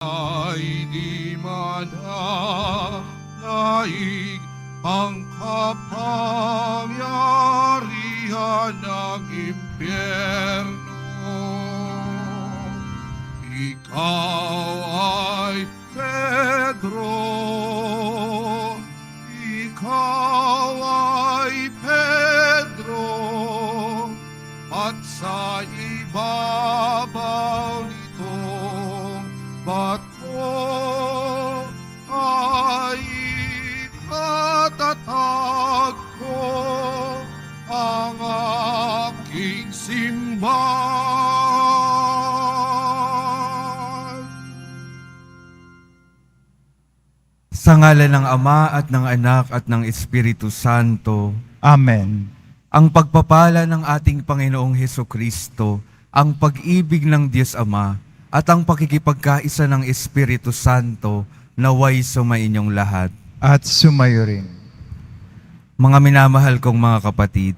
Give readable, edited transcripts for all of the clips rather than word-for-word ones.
ay di mananaig ang kapangyarihan ng impyerno. Ikaw ay Pedro, ikaw ay Pedro, at sa ibabaw nitong bato ay ikatatag ko ang aking simbahan. Sa ngalan ng Ama at ng Anak at ng Espiritu Santo, Amen. ang pagpapala ng ating Panginoong Hesukristo, ang pag-ibig ng Diyos Ama, at ang pakikipagkaisa ng Espiritu Santo naway sumainyong lahat. At sumayo rin. Mga minamahal kong mga kapatid,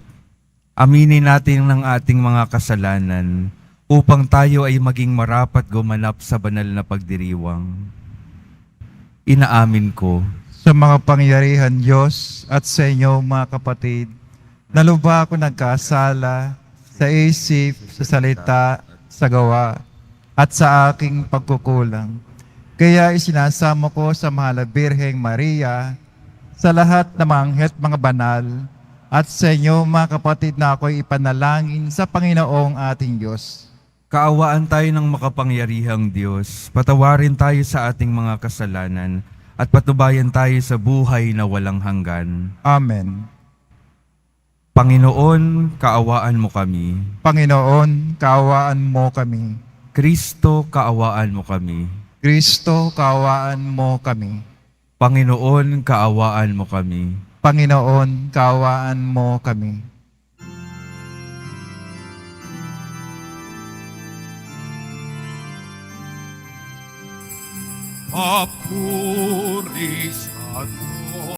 aminin natin ng ating mga kasalanan upang tayo ay maging marapat gumanap sa banal na pagdiriwang. Inaamin ko Sa mga pangyarihan Diyos at sa inyo mga kapatid, naluba ako nagkasala sa isip, sa salita, sa gawa, at sa aking pagkukulang. Kaya isinasamo ko sa Mahal na Birheng Maria, sa lahat ng mga anghel at mga banal, at sa inyo mga kapatid na ako'y ipanalangin sa Panginoong ating Diyos. kaawaan tayo ng makapangyarihang Diyos, patawarin tayo sa ating mga kasalanan, at patubayan tayo sa buhay na walang hanggan. Amen. Panginoon, kaawaan mo kami. Panginoon, kaawaan mo kami. Kristo, kaawaan mo kami. Kristo, kaawaan mo kami. Panginoon, kaawaan mo kami. Panginoon, kaawaan mo kami. Papuri sa Diyos.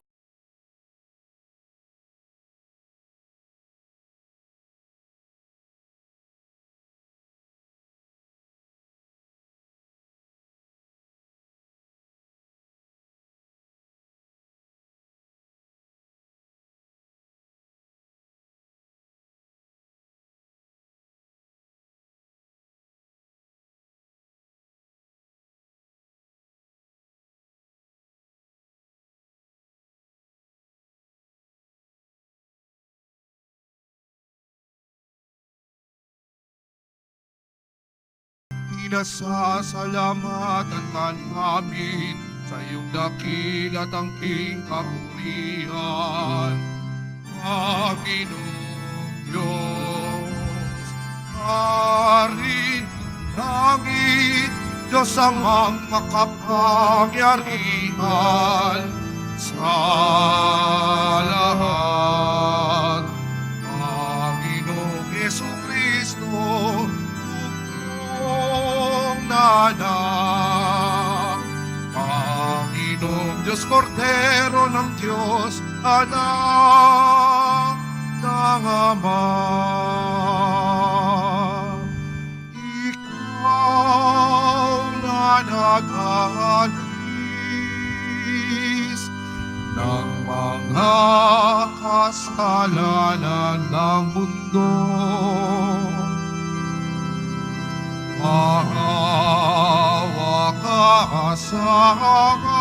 Pinasasalamatan ka namin sa iyong dakilat ang king kapurihan. Panginoong Diyos, Haring langit, Diyos amang makapangyarihan sa lahat. Panginoong Jesucristo, anak, Panginoong Diyos, Kordero ng Diyos, anak ng Ama. Ikaw na nag-alis ng mga kasalanan ng mundo. Maawa ka sa amin.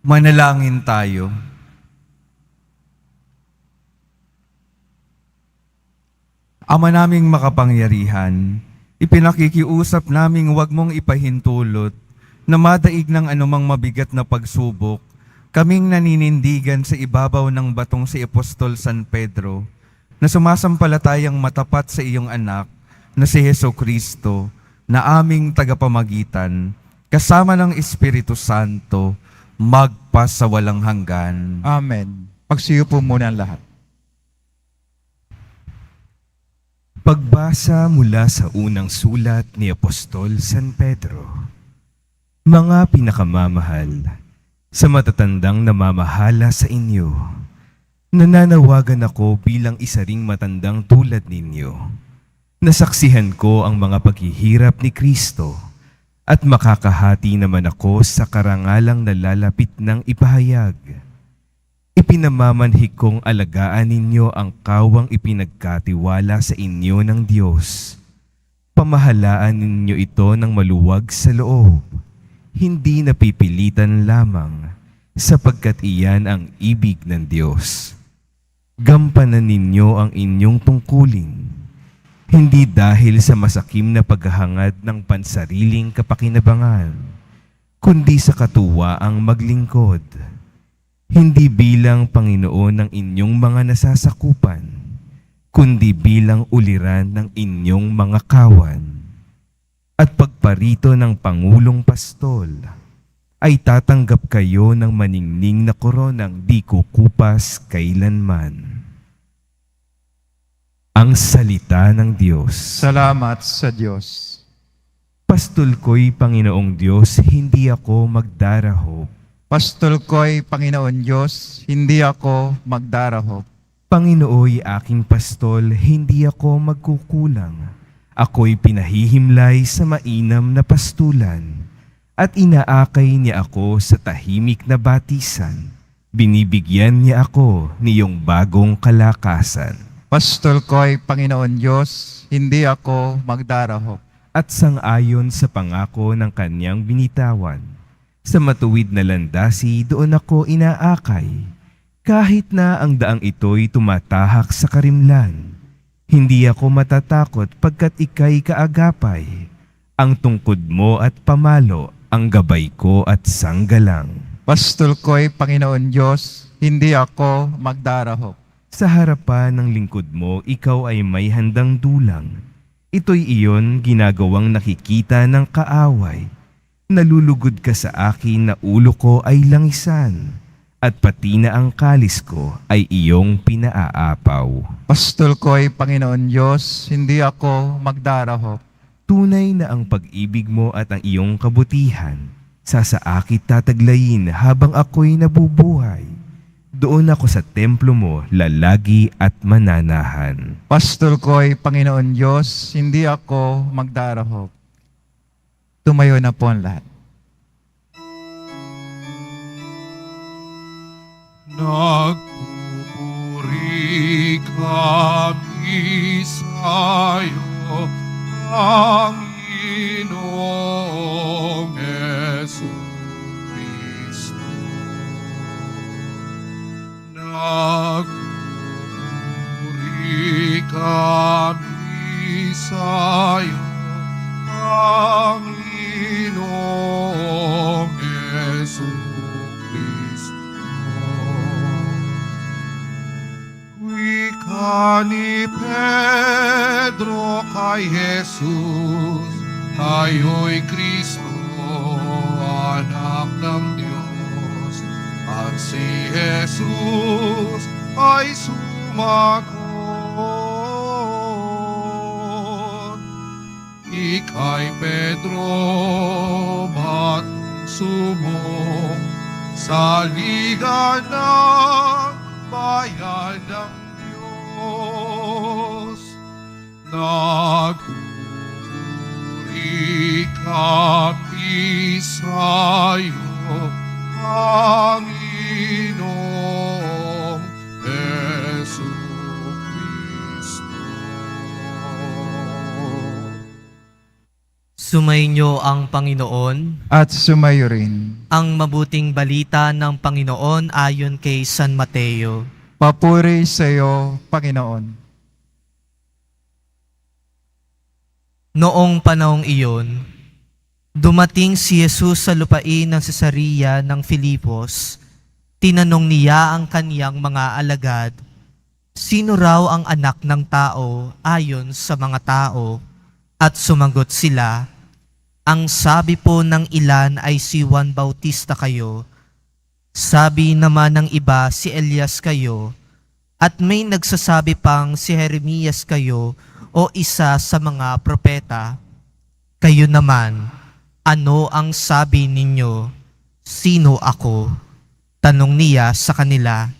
Manalangin tayo. Ama naming makapangyarihan, ipinakikiusap naming huwag mong ipahintulot na madaig ng anumang mabigat na pagsubok, kaming naninindigan sa ibabaw ng batong si Apostol San Pedro, na sumasampalatayang matapat sa iyong anak na si Jesucristo, na aming tagapamagitan, kasama ng Espiritu Santo, magpasawalang hanggan. Amen. Pagsiyo po muna ang lahat. Pagbasa mula sa unang sulat ni Apostol San Pedro. Mga pinakamamahal, sa matatandang namamahala sa inyo, nananawagan ako bilang isa ring matandang tulad ninyo. Nasaksihan ko ang mga paghihirap ni Kristo at makakahati naman ako sa karangalang nalalapit ng ipahayag. Ipinamamanhik kong alagaan ninyo ang kawang ipinagkatiwala sa inyo ng Diyos. Pamahalaan ninyo ito ng maluwag sa loob, hindi napipilitan lamang, sapagkat iyan ang ibig ng Diyos. Gampanan ninyo ang inyong tungkulin, hindi dahil sa masakim na paghahangad ng pansariling kapakinabangan, kundi sa katuwaang maglingkod. Hindi bilang Panginoon ng inyong mga nasasakupan, kundi bilang uliran ng inyong mga kawan. At pagparito ng Pangulong Pastol, ay tatanggap kayo ng maningning na koronang di kukupas kailanman. Ang salita ng Diyos. Salamat sa Diyos. Pastol ko'y Panginoong Diyos, hindi ako magdarahop. Pastol ko'y Panginoon Diyos, hindi ako magdarahop. Panginooy aking pastol, hindi ako magkukulang. Ako'y pinahihimlay sa mainam na pastulan, at inaakay niya ako sa tahimik na batisan. Binibigyan niya ako niyong bagong kalakasan. Pastol ko'y Panginoon Diyos, hindi ako magdarahop. At sang-ayon sa pangako ng kanyang binitawan, sa matuwid na landasi doon ako inaakay, kahit na ang daang ito'y tumatahak sa karimlan. Hindi ako matatakot pagkat ika'y kaagapay. Ang tungkod mo at pamalo, ang gabay ko at sanggalang. Pastol ko'y Panginoon Diyos, hindi ako magdarahop. Sa harapan ng lingkod mo, ikaw ay may handang dulang. Ito'y iyon ginagawang nakikita ng kaaway. Nalulugod ka sa akin na ulo ko ay langisan, at pati na ang kalis ko ay iyong pinaaapaw. Pastol ko'y Panginoon Diyos, hindi ako magdarahop. Tunay na ang pag-ibig mo at ang iyong kabutihan, sasaakit tataglayin habang ako'y nabubuhay. Doon ako sa templo mo lalagi at mananahan. Pastol ko'y Panginoon Diyos, hindi ako magdarahop. Tumayo na po ang lahat. Nagpupuri kami sa'yo, Panginoong Jesucristo. Nagpupuri kami sa'yo, Panginoong Jesucristo. Wika ni Pedro kay Jesus, tayo'y Kristo, anak ng Diyos, at si Jesus ay sumagot. Ika'y Pedro, batong sumong sa liga ng bayan ng Diyos. Nagpupuri kami sa'yo, Panginoong Jesucristo. Sumainyo ang Panginoon, at sumayo rin. ang mabuting balita ng Panginoon ayon kay San Mateo. Papuri sa iyo, Panginoon. Noong panahong iyon, dumating si Jesus sa lupain ng Cesarea ng Filipos. Tinanong niya ang kaniyang mga alagad, "Sino raw ang anak ng tao ayon sa mga tao?" At sumagot sila, "Ang sabi po ng ilan ay si Juan Bautista kayo. Sabi naman ng iba si Elias kayo. At may nagsasabi pang si Jeremias kayo o isa sa mga propeta. Kayo naman, ano ang sabi ninyo? Sino ako?" Tanong niya sa kanila.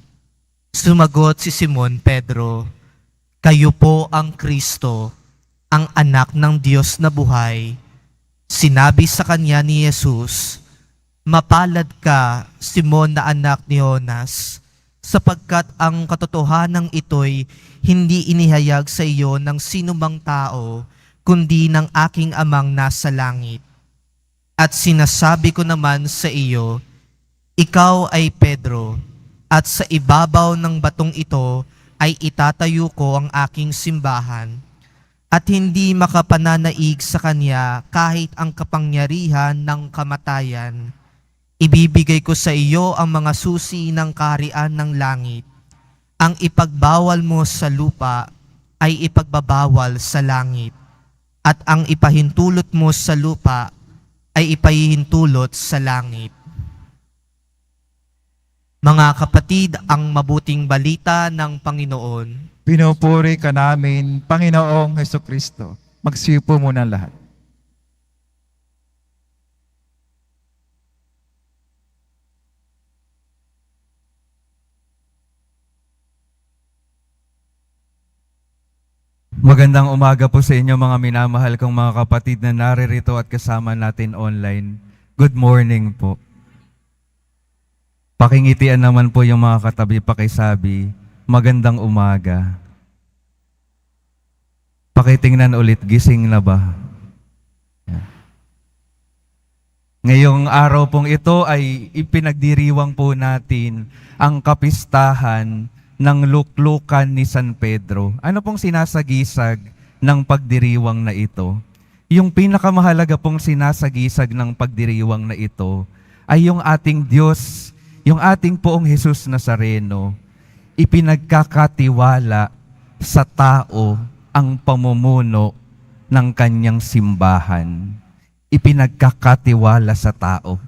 Sumagot si Simon Pedro, "Kayo po ang Kristo, ang anak ng Diyos na buhay." Sinabi sa kanya ni Jesus, "Mapalad ka, Simon na anak ni Jonas, sapagkat ang katotohanan ito'y hindi inihayag sa iyo ng sinumang tao, kundi ng aking amang nasa langit. At sinasabi ko naman sa iyo, ikaw ay Pedro, at sa ibabaw ng batong ito ay itatayo ko ang aking simbahan, at hindi makapananaig sa kanya kahit ang kapangyarihan ng kamatayan. Ibibigay ko sa iyo ang mga susi ng kaharian ng langit. Ang ipagbawal mo sa lupa ay ipagbabawal sa langit, at ang ipahintulot mo sa lupa ay ipahihintulot sa langit." Mga kapatid, ang mabuting balita ng Panginoon. Pinupuri ka namin, Panginoong Hesukristo. Magsipo muna lahat. Magandang umaga po sa inyo mga minamahal kong mga kapatid na naririto at kasama natin online. Good morning po. Pakingitian naman po yung mga katabi pakisabi, magandang umaga. Pakitingnan ulit, gising na ba? Ngayong araw pong ito ay ipinagdiriwang po natin ang kapistahan ng luklukan ni San Pedro. Ano pong sinasagisag ng pagdiriwang na ito? Yung pinakamahalaga pong sinasagisag ng pagdiriwang na ito ay yung ating Diyos, yung ating poong Jesus Nazareno, ipinagkakatiwala sa tao ang pamumuno ng kanyang simbahan. Ipinagkakatiwala sa tao.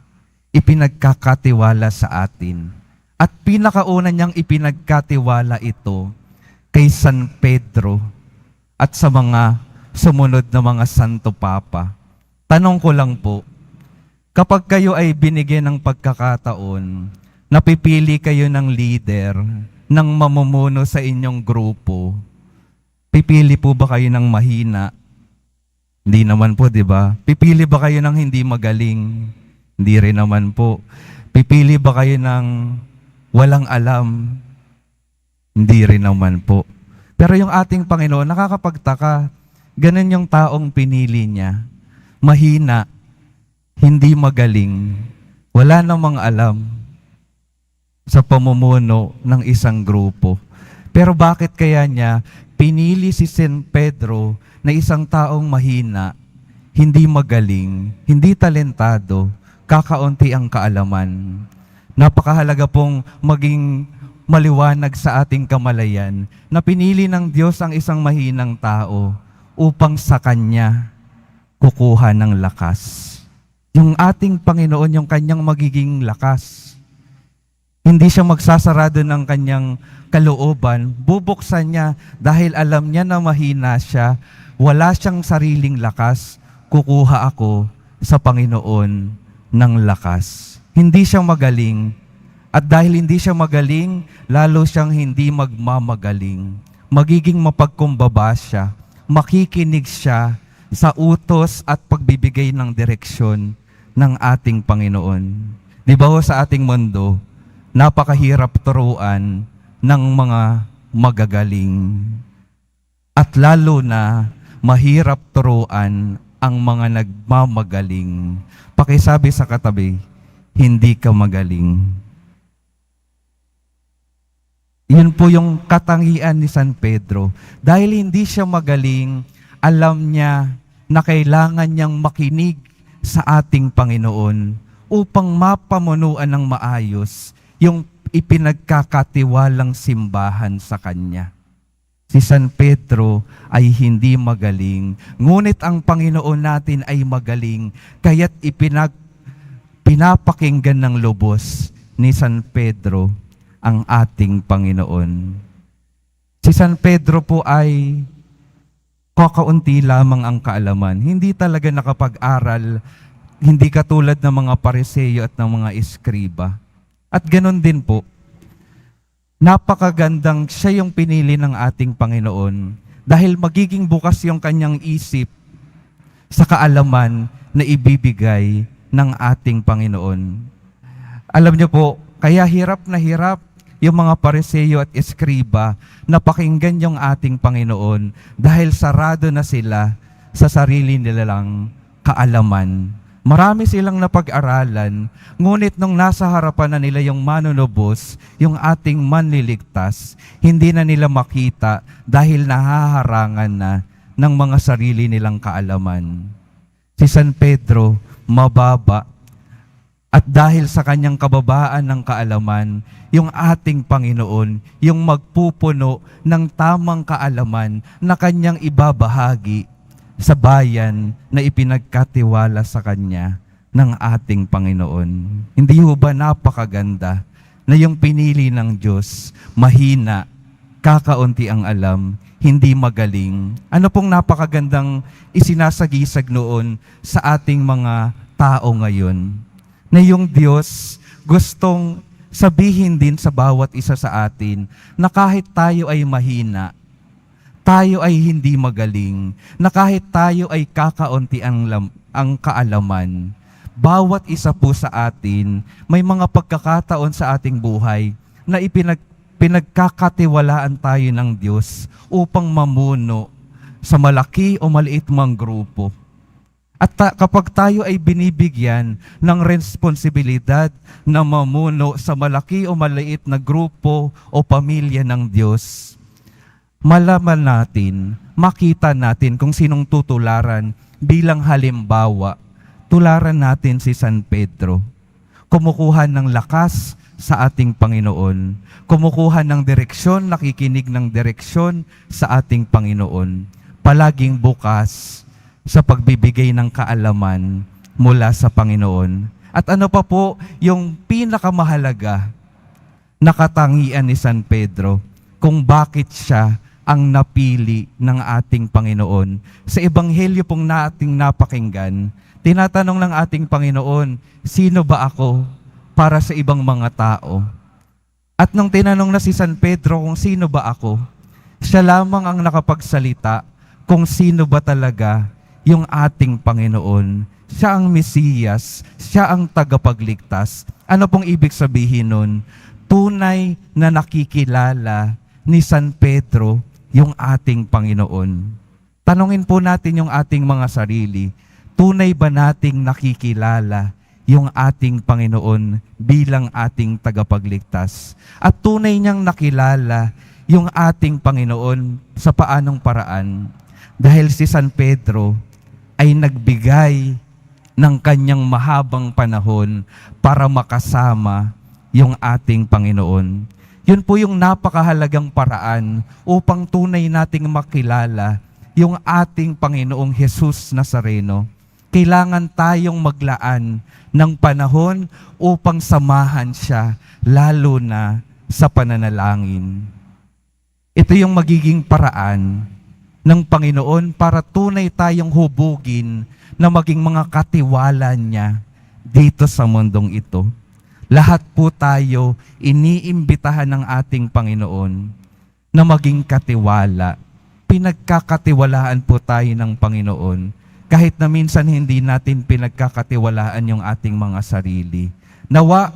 Ipinagkakatiwala sa atin. At pinakauna niyang ipinagkatiwala ito kay San Pedro at sa mga sumunod na mga Santo Papa. Tanong ko lang po, kapag kayo ay binigyan ng pagkakataon, napipili kayo ng leader, ng mamumuno sa inyong grupo, pipili po ba kayo ng mahina? Hindi naman po, di ba? Pipili ba kayo ng hindi magaling? Hindi rin naman po. Pipili ba kayo ng walang alam? Hindi rin naman po. Pero yung ating Panginoon, nakakapagtaka, ganun yung taong pinili niya. Mahina, hindi magaling, wala namang alam sa pamumuno ng isang grupo. Pero bakit kaya niya pinili si San Pedro na isang taong mahina, hindi magaling, hindi talentado, kakaunti ang kaalaman? Napakahalaga pong maging maliwanag sa ating kamalayan na pinili ng Diyos ang isang mahinang tao upang sa Kanya kukuha ng lakas. Yung ating Panginoon, yung Kanyang magiging lakas. Hindi siya magsasarado ng Kanyang kalooban, bubuksan niya dahil alam niya na mahina siya, wala siyang sariling lakas, kukuha ako sa Panginoon ng lakas. Hindi siya magaling, at dahil hindi siya magaling, lalo siyang hindi magmamagaling. Magiging mapagkumbaba siya, makikinig siya sa utos at pagbibigay ng direksyon ng ating Panginoon. Di ba ho sa ating mundo, napakahirap turuan ng mga magagaling. At lalo na, mahirap turuan ang mga nagmamagaling. Pakisabi sa katabi, hindi ka magaling. Yun po yung katangian ni San Pedro. Dahil hindi siya magaling, alam niya na kailangan niyang makinig sa ating Panginoon upang mapamunuan ng maayos yung ipinagkakatiwalang simbahan sa Kanya. Si San Pedro ay hindi magaling, ngunit ang Panginoon natin ay magaling, kaya't pinapakinggan ng lubos ni San Pedro ang ating Panginoon. Si San Pedro po ay kakaunti lamang ang kaalaman. Hindi talaga nakapag-aral, hindi katulad ng mga Pariseo at ng mga Eskriba. At ganun din po, napakagandang siya yung pinili ng ating Panginoon dahil magiging bukas yung kanyang isip sa kaalaman na ibibigay ng ating Panginoon. Alam niyo po, kaya hirap na hirap yung mga Pariseo at Eskriba na pakinggan yung ating Panginoon dahil sarado na sila sa sarili nilang kaalaman. Marami silang napag-aralan, ngunit nung nasa harapan na nila yung manunubos, yung ating manliligtas, hindi na nila makita dahil nahaharangan na ng mga sarili nilang kaalaman. Si San Pedro, mababa, at dahil sa kanyang kababaan ng kaalaman, yung ating Panginoon, yung magpupuno ng tamang kaalaman na kanyang ibabahagi sa bayan na ipinagkatiwala sa Kanya ng ating Panginoon. Hindi ho ba napakaganda na yung pinili ng Diyos, mahina, kakaunti ang alam, hindi magaling? Ano pong napakagandang isinasagisag noon sa ating mga tao ngayon? Na yung Diyos gustong sabihin din sa bawat isa sa atin na kahit tayo ay mahina, tayo ay hindi magaling, na kahit tayo ay kakaunti ang kaalaman, bawat isa po sa atin may mga pagkakataon sa ating buhay na pinagkakatiwalaan tayo ng Diyos upang mamuno sa malaki o maliit mang grupo. At kapag tayo ay binibigyan ng responsibilidad na mamuno sa malaki o maliit na grupo o pamilya ng Diyos, malaman natin, makita natin kung sinong tutularan bilang halimbawa. Tularan natin si San Pedro. Kumukuha ng lakas sa ating Panginoon. Kumukuha ng direksyon, nakikinig ng direksyon sa ating Panginoon. Palaging bukas sa pagbibigay ng kaalaman mula sa Panginoon. At ano pa po yung pinakamahalaga na katangian ni San Pedro kung bakit siya ang napili ng ating Panginoon. Sa Ebanghelyo pong nating napakinggan, tinatanong ng ating Panginoon, sino ba ako para sa ibang mga tao? At nung tinanong na si San Pedro kung sino ba ako, siya lamang ang nakapagsalita kung sino ba talaga yung ating Panginoon. Siya ang Mesiyas, siya ang tagapagligtas. Ano pong ibig sabihin nun? Tunay na nakikilala ni San Pedro yung ating Panginoon. Tanungin po natin yung ating mga sarili. Tunay ba nating nakikilala yung ating Panginoon bilang ating tagapagligtas? At tunay niyang nakilala yung ating Panginoon sa paanong paraan? Dahil si San Pedro ay nagbigay ng kanyang mahabang panahon para makasama yung ating Panginoon. Yun po yung napakahalagang paraan upang tunay nating makilala yung ating Panginoong Jesus Nazareno. Kailangan tayong maglaan ng panahon upang samahan siya, lalo na sa pananalangin. Ito yung magiging paraan ng Panginoon para tunay tayong hubugin na maging mga katiwala niya dito sa mundong ito. Lahat po tayo iniimbitahan ng ating Panginoon na maging katiwala. Pinagkakatiwalaan po tayo ng Panginoon kahit na minsan hindi natin pinagkakatiwalaan yung ating mga sarili. Nawa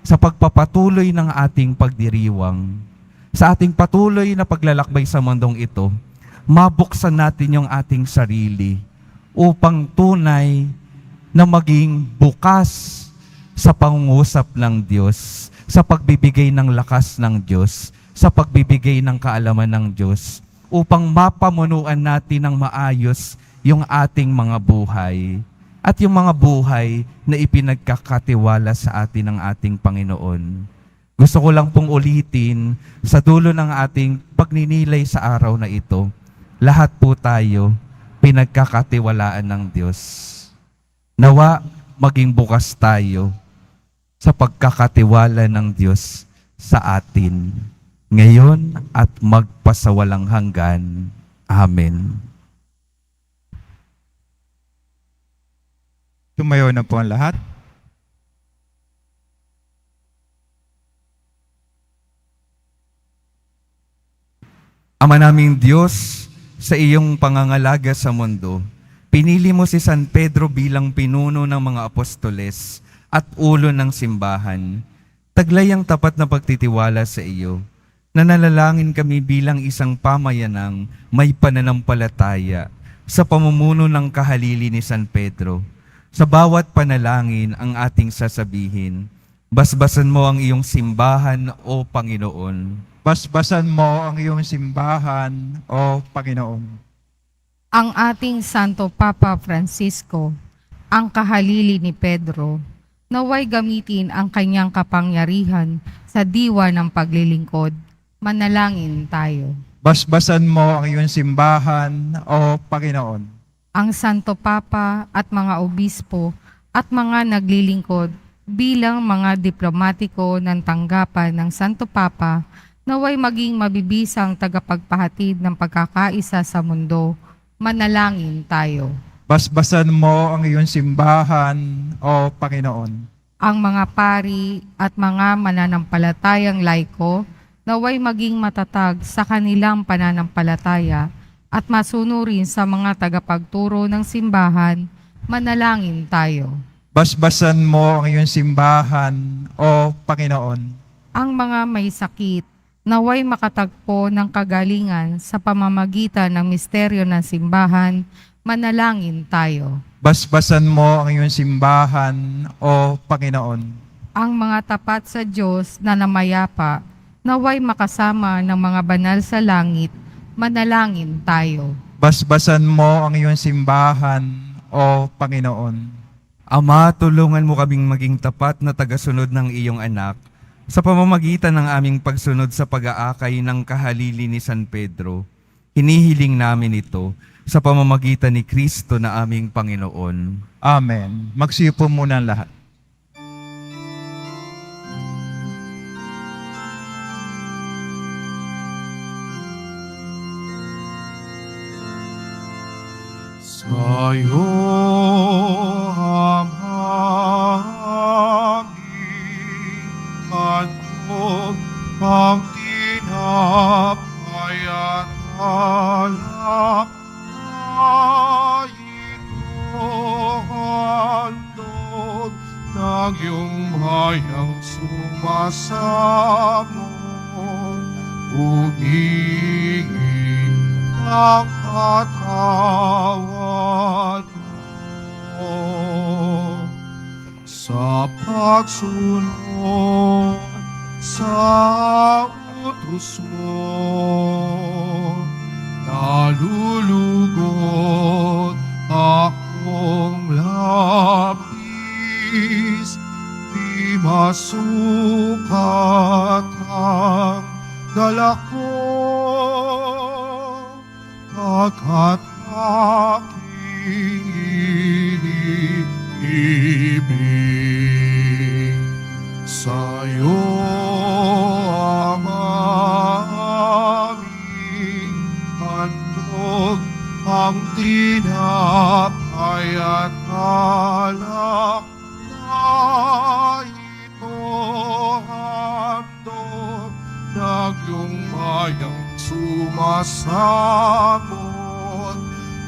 sa pagpapatuloy ng ating pagdiriwang, sa ating patuloy na paglalakbay sa mundong ito, mabuksan natin yung ating sarili upang tunay na maging bukas sa pangungusap ng Diyos, sa pagbibigay ng lakas ng Diyos, sa pagbibigay ng kaalaman ng Diyos, upang mapamunuan natin ng maayos yung ating mga buhay at yung mga buhay na ipinagkakatiwala sa atin ng ating Panginoon. Gusto ko lang pong ulitin sa dulo ng ating pagninilay sa araw na ito, lahat po tayo pinagkakatiwalaan ng Diyos. Nawa maging bukas tayo sa pagkakatiwala ng Diyos sa atin, ngayon at magpasawalang hanggan. Amen. Tumayo na po ang lahat. Ama naming Diyos, sa iyong pangangalaga sa mundo, pinili mo si San Pedro bilang pinuno ng mga apostoles at ulo ng simbahan. Taglay ang tapat na pagtitiwala sa iyo. Nanalangin kami bilang isang pamayanang may pananampalataya sa pamumuno ng kahalili ni San Pedro. Sa bawat panalangin ang ating sasabihin, basbasan mo ang iyong simbahan, O Panginoon. Basbasan mo ang iyong simbahan, O Panginoon. Ang ating Santo Papa Francisco, ang kahalili ni Pedro, naway gamitin ang kanyang kapangyarihan sa diwa ng paglilingkod. Manalangin tayo. Basbasan mo ang iyong simbahan, O Panginoon. Ang Santo Papa at mga obispo at mga naglilingkod bilang mga diplomatiko ng tanggapan ng Santo Papa, naway maging mabibisang tagapagpahatid ng pagkakaisa sa mundo. Manalangin tayo. Basbasan mo ang iyong simbahan, O Panginoon. Ang mga pari at mga mananampalatayang laiko naway maging matatag sa kanilang pananampalataya at masunurin sa mga tagapagturo ng simbahan. Manalangin tayo. Basbasan mo ang iyong simbahan, O Panginoon. Ang mga may sakit naway makatagpo ng kagalingan sa pamamagitan ng misteryo ng simbahan. Manalangin tayo. Basbasan mo ang iyong simbahan, O Panginoon. Ang mga tapat sa Diyos na namayapa naway makasama ng mga banal sa langit. Manalangin tayo. Basbasan mo ang iyong simbahan, O Panginoon. Ama, tulungan mo kaming maging tapat na tagasunod ng iyong anak sa pamamagitan ng aming pagsunod sa pag-aakay ng kahalili ni San Pedro. Hinihiling namin ito sa pamamagitan ni Kristo na aming Panginoon. Amen. Magsiupo muna ang lahat. Sa'yo, Ama aming handog ang tinapay at alak na ito handog ng iyong hayang sumasamong humingi ang katawan mo sa pagsunod sa utos mo. Nalulugod akong labis, di masukat ang dala ko. Pagkat aking iniibig sa'yo, Ama aming handog ang tinapay at alak na ito handog ng iyong bayang sumasamot,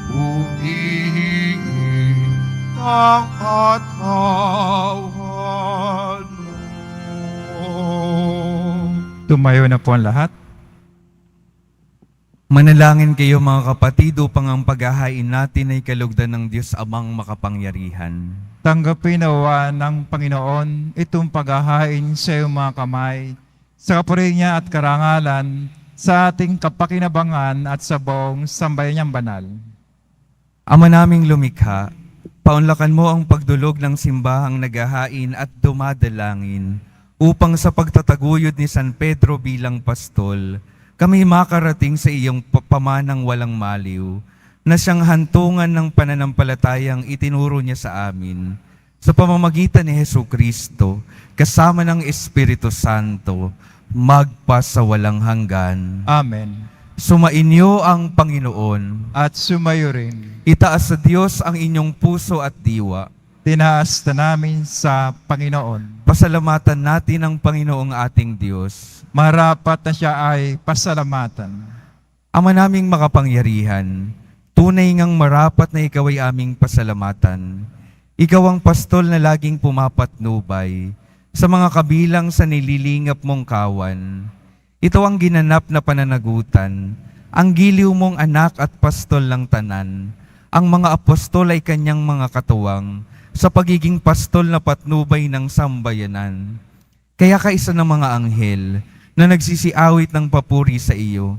humihingi ng katawan mo. Tumayo na po ang lahat. Manalangin kayo mga kapatid upang ang paghahain natin ay kalugdan ng Diyos Amang makapangyarihan. Tanggapin nawa ng Panginoon itong paghahain sa iyong mga kamay, sa kapuri niya at karangalan, sa ating kapakinabangan at sa buong sambayan niyang banal. Ama naming lumikha, paunlakan mo ang pagdulog ng simbahang naghahain at dumadalangin upang sa pagtataguyod ni San Pedro bilang pastol, kami makarating sa iyong pamanang walang maliw na siyang hantungan ng pananampalatayang itinuro niya sa amin sa pamamagitan ni Hesukristo kasama ng Espiritu Santo magpa sa walang hanggan. Amen. Sumainyo ang Panginoon. At sumayo rin, Itaas sa Diyos ang inyong puso at diwa. tinaas na namin sa Panginoon. Pasalamatan natin ang Panginoong ating Diyos. Marapat na siya ay pasalamatan. Ama naming makapangyarihan, tunay ngang marapat na ikaw ay aming pasalamatan. Ikaw ang pastol na laging pumapatnubay sa mga kabilang sa nililingap mong kawan. Ito ang ginanap na pananagutan, ang giliw mong anak at pastol ng tanan. Ang mga apostol ay kanyang mga katuwang sa pagiging pastol na patnubay ng sambayanan. Kaya kaisa ng mga anghel na nagsisiawit ng papuri sa iyo,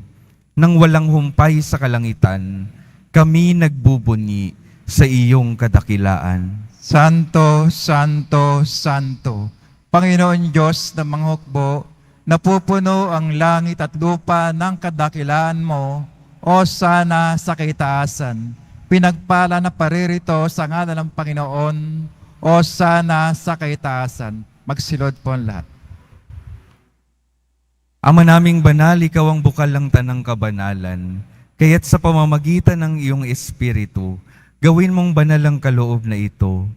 nang walang humpay sa kalangitan, kami nagbubunyi sa iyong kadakilaan. Santo, Santo, Santo, Panginoon Diyos ng mga hukbo, napupuno ang langit at lupa ng kadakilaan mo, o sana sa kaitaasan. Pinagpala na paririto sa ngalan ng Panginoon, o sana sa kaitaasan. Magsilod po ang lahat. Ama naming banal, ikaw ang bukal ng tanang kabanalan, kaya't sa pamamagitan ng iyong Espiritu, gawin mong banal ang kaloob na ito,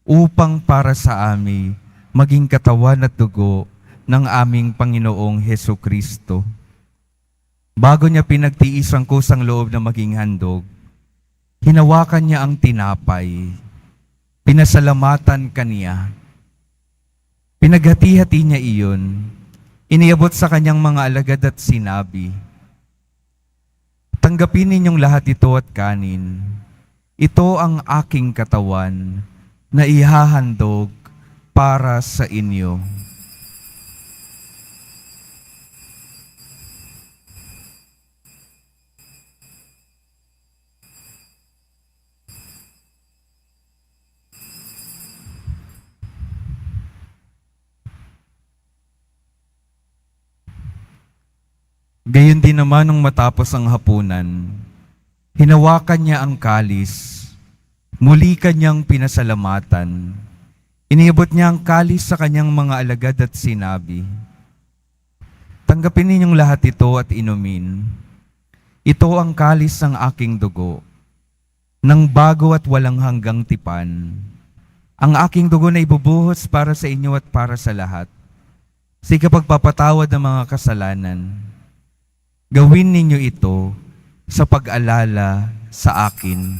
upang para sa amin maging katawan at dugo ng aming Panginoong Hesukristo. Bago niya pinagtiis ang kusang loob na maging handog, hinawakan niya ang tinapay, pinasalamatan kaniya, pinaghati-hati niya iyon, iniabot sa kanyang mga alagad at sinabi, "Tanggapin ninyong lahat ito at kanin. Ito ang aking katawan na ihahandog para sa inyo." Gayon din naman nung matapos ang hapunan, hinawakan niya ang kalis, muli kanyang pinasalamatan. Iniabot niya ang kalis sa kanyang mga alagad at sinabi, "Tanggapin ninyong lahat ito at inumin. Ito ang kalis ng aking dugo, ng bago at walang hanggang tipan. Ang aking dugo na ibubuhos para sa inyo at para sa lahat, sa ikapagpapatawad ng mga kasalanan. Gawin ninyo ito sa pag-alala sa akin."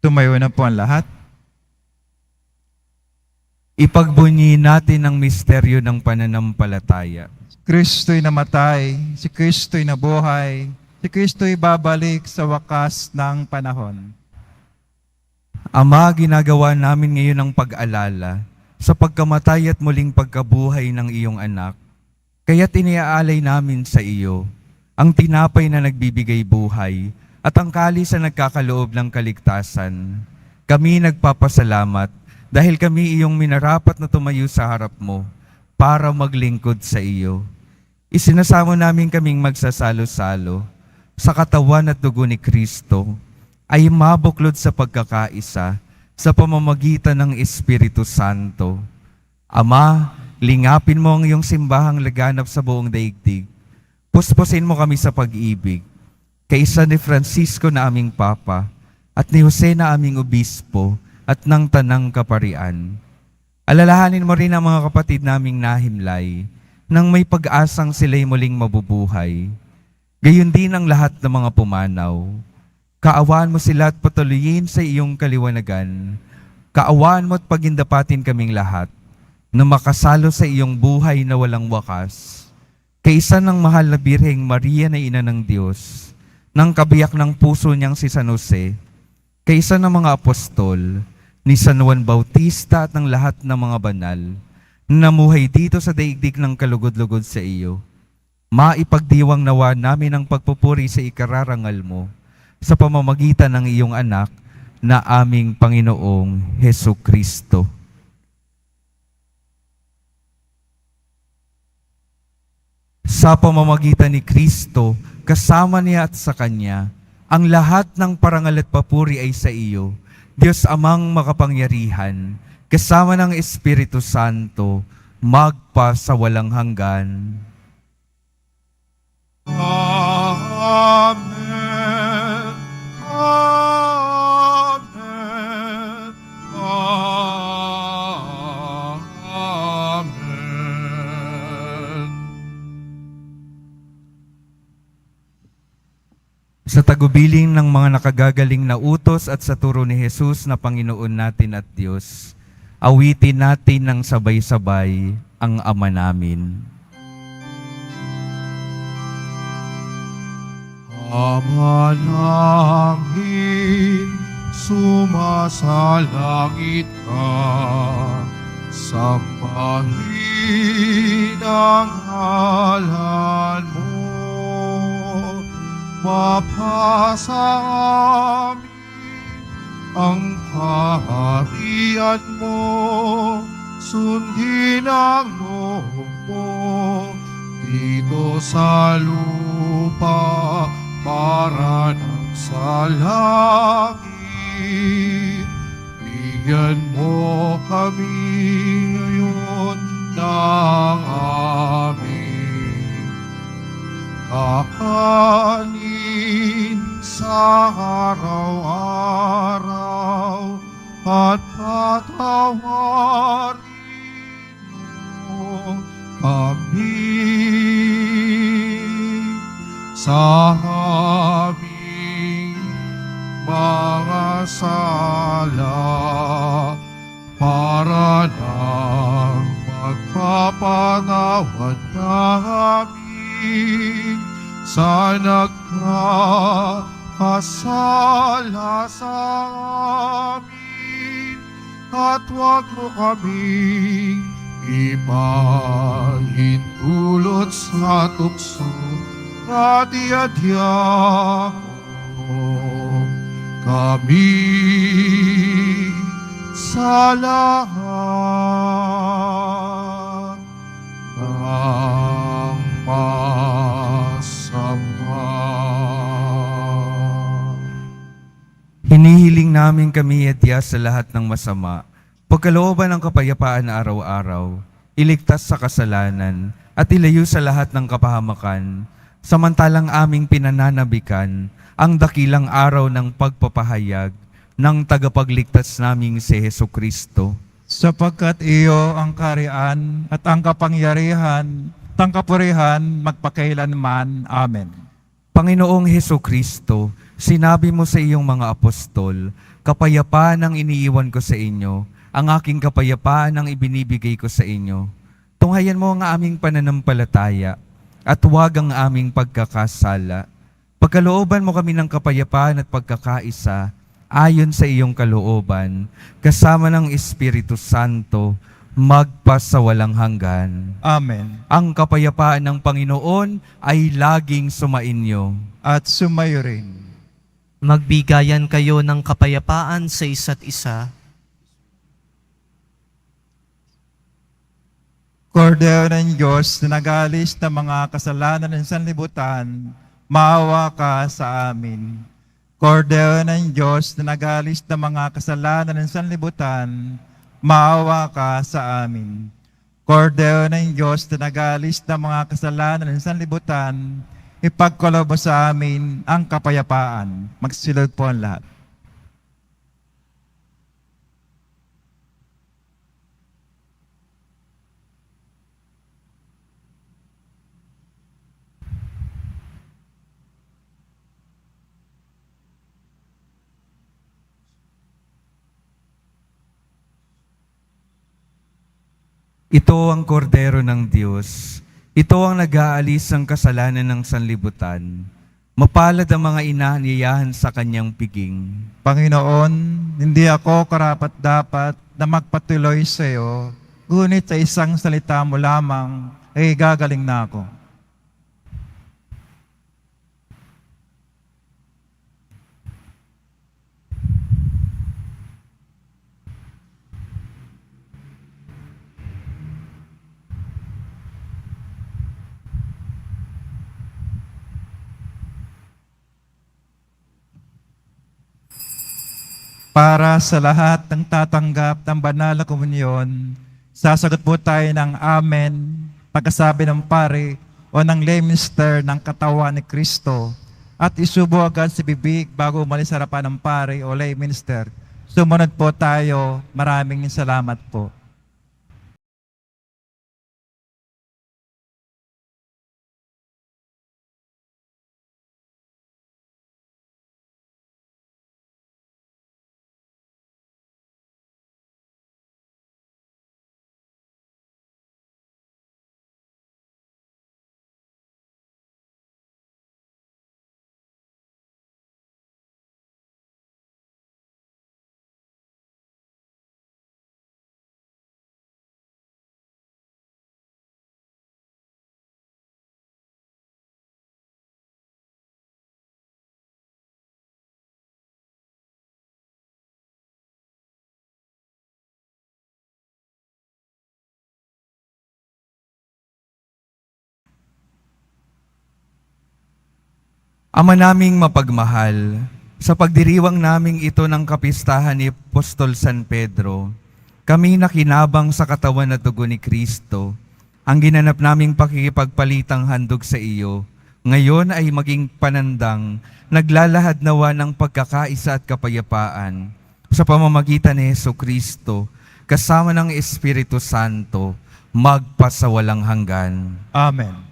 Tumayo na po ang lahat. Ipagbunyi natin ang misteryo ng pananampalataya. Kristo'y namatay, si Kristo'y nabuhay, si Kristo'y babalik sa wakas ng panahon. Ama, ginagawa namin ngayon ang pag-alala sa pagkamatay at muling pagkabuhay ng iyong anak. Kaya't iniaalay namin sa iyo ang tinapay na nagbibigay buhay at ang kalis na nagkakaloob ng kaligtasan. Kami nagpapasalamat dahil kami iyong minarapat na tumayo sa harap mo para maglingkod sa iyo. Isinasamo namin kaming magsasalo-salo sa katawan at dugo ni Kristo ay mabuklod sa pagkakaisa sa pamamagitan ng Espiritu Santo. Ama, lingapin mo ang iyong simbahang laganap sa buong daigdig. Puspusin mo kami sa pag-ibig. Kaisa ni Francisco na aming Papa at ni Jose na aming Obispo at ng Tanang Kaparian. Alalahanin mo rin ang mga kapatid naming nahimlay nang may pag-asang sila'y muling mabubuhay. Gayon din ang lahat ng mga pumanaw. Kaawaan mo sila at patuloyin sa iyong kaliwanagan. Kaawaan mo at pagindapatin kaming lahat na makasalo sa iyong buhay na walang wakas. Kaisa ng mahal na Birheng Maria na Ina ng Diyos, ng kabiyak ng puso niyang si San Jose, kaisa ng mga apostol, ni San Juan Bautista at ng lahat ng mga banal, na namuhay dito sa daigdig ng kalugod-lugod sa iyo. Maipagdiwang nawa namin ang pagpupuri sa ikararangal mo sa pamamagitan ng iyong anak na aming Panginoong Hesu Kristo. Sa pamamagitan ni Kristo, kasama niya at sa Kanya, ang lahat ng parangal at papuri ay sa iyo, Diyos Amang makapangyarihan, kasama ng Espiritu Santo, magpa sa walang hanggan. Amen. Amen. Amen. Sa tagubilin ng mga nakagagaling na utos at sa turo ni Jesus na Panginoon natin at Diyos, awitin natin ng sabay-sabay ang Ama namin. Ama namin, sumasalangit ka, sambahin ang ngalan mo, mapasa amin ang kaharian mo, sundin ang loob mo, dito sa lupa, para ng sa langit. Bigyan mo kami ngayon ng aming kakanin sa araw-araw at patawarin mo kami sa aming mga sala para nang magpapanawad namin sa nagkakasala sa amin at huwag mo kaming ipahintulot sa tukso at iadya mo kami sa lahat ng masama. Hinihiling namin kami iadya sa lahat ng masama, pagkalooban ng kapayapaan na araw-araw, iligtas sa kasalanan, at ilayo sa lahat ng kapahamakan, samantalang aming pinananabikan ang dakilang araw ng pagpapahayag ng tagapagligtas naming si Hesu Kristo. Sapagkat iyo ang kaharian at ang kapangyarihan, at ang kapurihan magpakailanman. Amen. Panginoong Hesu Kristo, sinabi mo sa iyong mga apostol, kapayapaan ang iniiwan ko sa inyo, ang aking kapayapaan ang ibinibigay ko sa inyo. Tunghayan mo ang aming pananampalataya at huwag ang aming pagkakasala. Pagkalooban mo kami ng kapayapaan at pagkakaisa, ayon sa iyong kalooban, kasama ng Espiritu Santo, magpa sa walang hanggan. Amen. Ang kapayapaan ng Panginoon ay laging sumainyo. At sumayo rin. Magbigayan kayo ng kapayapaan sa isa't isa. Kordero ng Diyos na nagalis ng mga kasalanan ng sanlibutan, maawa ka sa amin. Kordero ng Diyos na nagalis ng mga kasalanan ng sanlibutan, maawa ka sa amin. Kordero ng Diyos na nagalis ng mga kasalanan ng sanlibutan, ipagkaloob mo sa amin ang kapayapaan. Magsilod po ang lahat. Ito ang kordero ng Diyos. Ito ang nag-aalis ng kasalanan ng sanlibutan. Mapalad ang mga inaniyahan sa kanyang piging. Panginoon, hindi ako karapat-dapat na magpatuloy sa iyo, ngunit sa isang salita mo lamang ay gagaling na ako. Para sa lahat ng tatanggap ng banal na komunyon, sasagot po tayo ng Amen, pagkasabi ng pare o ng lay minister ng katawan ni Kristo, at isubo agad sa bibig bago umalis sa harapan ng pare o lay minister. Sumunod po tayo. Maraming salamat po. Ama naming mapagmahal, sa pagdiriwang naming ito ng kapistahan ni Apostol San Pedro, kami nakinabang sa katawan at dugo ni Kristo, ang ginanap naming pakikipagpalitang handog sa iyo, ngayon ay maging panandang, naglalahad nawa ng pagkakaisa at kapayapaan sa pamamagitan ni Jesucristo, kasama ng Espiritu Santo, magpasawalang hanggan. Amen.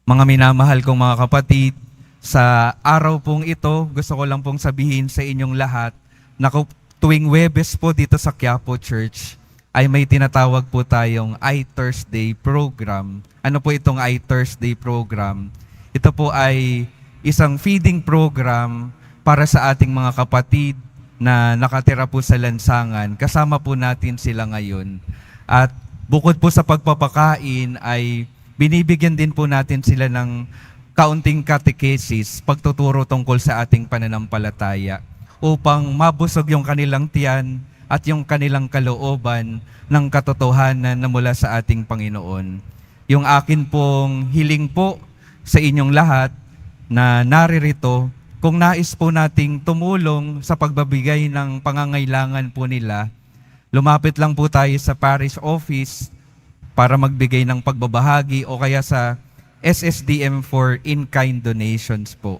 Mga minamahal kong mga kapatid, sa araw pong ito, gusto ko lang pong sabihin sa inyong lahat na tuwing Webes po dito sa Quiapo Church ay may tinatawag po tayong I-Thursday program. Ano po itong I-Thursday program? Ito po ay isang feeding program para sa ating mga kapatid na nakatira po sa lansangan. Kasama po natin sila ngayon. At bukod po sa pagpapakain ay binibigyan din po natin sila ng kaunting catechesis, pagtuturo tungkol sa ating pananampalataya upang mabusog yung kanilang tiyan at yung kanilang kalooban ng katotohanan na mula sa ating Panginoon. Yung akin pong hiling po sa inyong lahat na naririto, kung nais po nating tumulong sa pagbabigay ng pangangailangan po nila, lumapit lang po tayo sa parish office para magbigay ng pagbabahagi o kaya sa SSDM for in-kind donations po.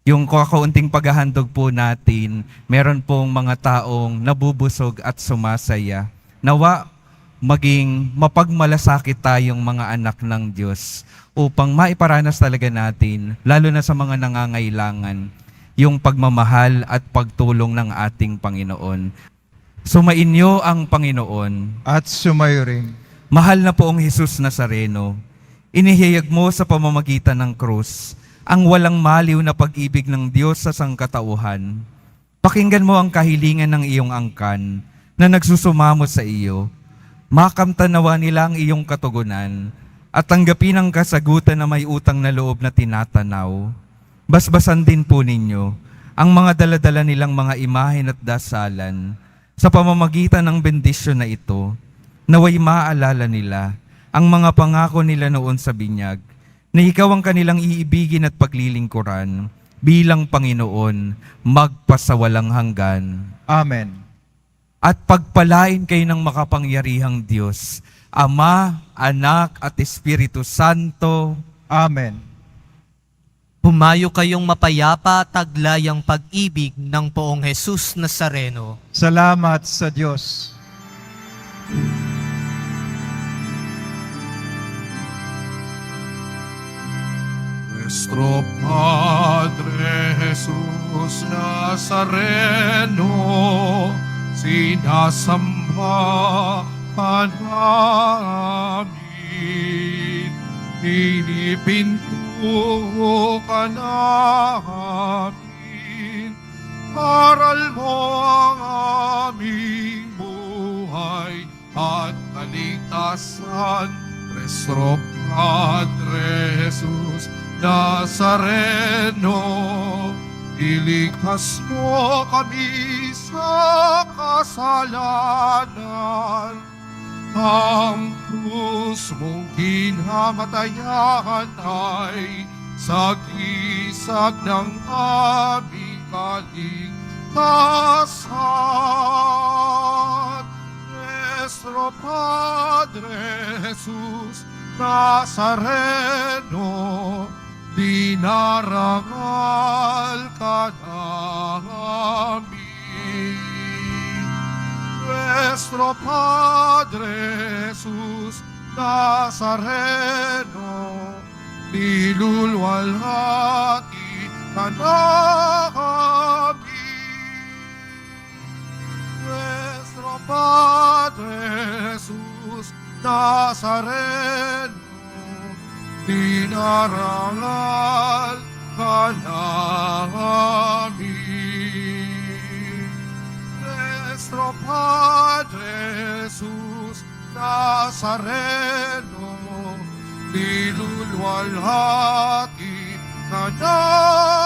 Yung kakaunting paghahandog po natin, meron pong mga taong nabubusog at sumasaya. Nawa maging mapagmalasakit tayong mga anak ng Diyos upang maiparanas talaga natin, lalo na sa mga nangangailangan, yung pagmamahal at pagtulong ng ating Panginoon. Sumainyo ang Panginoon. At sumayo rin. Mahal na poong Jesus Nazareno, inihayag mo sa pamamagitan ng krus ang walang maliw na pag-ibig ng Diyos sa sangkatauhan. Pakinggan mo ang kahilingan ng iyong angkan na nagsusumamo sa iyo. Makamtanawa nila ang iyong katugunan at tanggapin ang kasagutan na may utang na loob na tinatanaw. Basbasan din po ninyo ang mga daladala nilang mga imahen at dasalan sa pamamagitan ng bendisyon na ito, naway maalala nila ang mga pangako nila noon sa binyag, na ikaw ang kanilang iibigin at paglilingkuran bilang Panginoon, magpasawalang hanggan. Amen. At pagpalain kayo ng makapangyarihang Diyos, Ama, Anak at Espiritu Santo. Amen. Humayo kayong mapayapa, taglay ang pag-ibig ng poong Jesus Nazareno. Salamat sa Diyos. Nuestro Padre Jesus Nazareno, sinasamba ka namin, pinipinto ka namin. Aral mo ang aming buhay at kaligtasan. Nuestro Padre Jesus Nazareno, iligtas mo kami sa kasalanan. Ang krus mong kinamatayan ay sagisag ng aming kaligtasan. Nuestro Padre Jesus Nazareno, dinarangal ka namin. Nuestro Padre Jesus Nazareno, nilulwalhati ka namin. Nuestro Padre Jesus Nazareno, dinarangal ka namin. Nuestro Padre Jesus Nazareno, nilulwalhati ka namin.